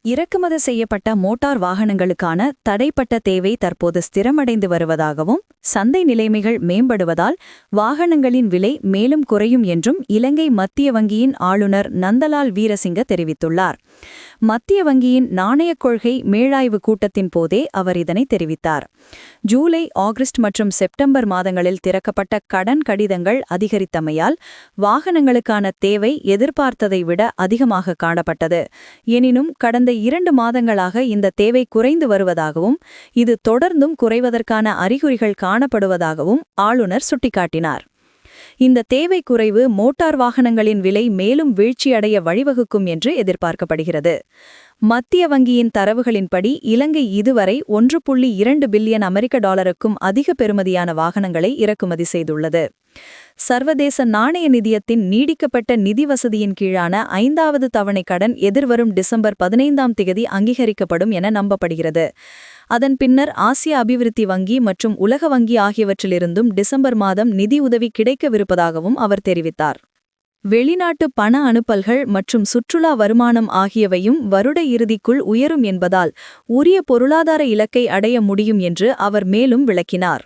இறக்குமதி செய்யப்பட்ட மோட்டார் வாகனங்களுக்கான தடைப்பட்ட தேவை தற்போது ஸ்திரமடைந்து வருவதாகவும் சந்தை நிலைமைகள் மேம்படுவதால் வாகனங்களின் விலை மேலும் குறையும் என்றும் இலங்கை மத்திய வங்கியின் ஆளுநர் நந்தலால் வீரசிங்க தெரிவித்துள்ளார். மத்திய வங்கியின் நாணயக் கொள்கை மேலாய்வு கூட்டத்தின் போதே அவர் இதனை தெரிவித்தார். ஜூலை, ஆகஸ்ட் மற்றும் செப்டம்பர் மாதங்களில் திறக்கப்பட்ட கடன் கடிதங்கள் அதிகரித்தமையால் வாகனங்களுக்கான தேவை எதிர்பார்த்ததை விட அதிகமாக காணப்பட்டது. எனினும் கடந்த 2 மாதங்களாக இந்த தேவை குறைந்து வருவதாகவும் இது தொடர்ந்தும் குறைவதற்கான அறிகுறிகள் காணப்படுவதாகவும் ஆளுநர் சுட்டிக்காட்டினார். இந்த தேவை குறைவு மோட்டார் வாகனங்களின் விலை மேலும் வீழ்ச்சியடைய வழிவகுக்கும் என்று எதிர்பார்க்கப்படுகிறது. மத்திய வங்கியின் தரவுகளின்படி இலங்கை இதுவரை $1.2 பில்லியன் அதிக பெறுமதியான வாகனங்களை இறக்குமதி செய்துள்ளது. சர்வதேச நாணய நிதியத்தின் நீடிக்கப்பட்ட நிதி வசதியின் கீழான 5வது தவணை கடன் எதிர்வரும் டிசம்பர் 15ஆம் தேதி அங்கீகரிக்கப்படும் என நம்பப்படுகிறது. அதன் பின்னர் ஆசிய அபிவிருத்தி வங்கி மற்றும் உலக வங்கி ஆகியவற்றிலிருந்தும் டிசம்பர் மாதம் நிதி உதவி கிடைக்கவிருப்பதாகவும் அவர் தெரிவித்தார். வெளிநாட்டு பண அனுப்பல்கள் மற்றும் சுற்றுலா வருமானம் ஆகியவையும் வருட இறுதிக்குள் உயரும் என்பதால் உரிய பொருளாதார இலக்கை அடைய முடியும் என்று அவர் மேலும் விளக்கினார்.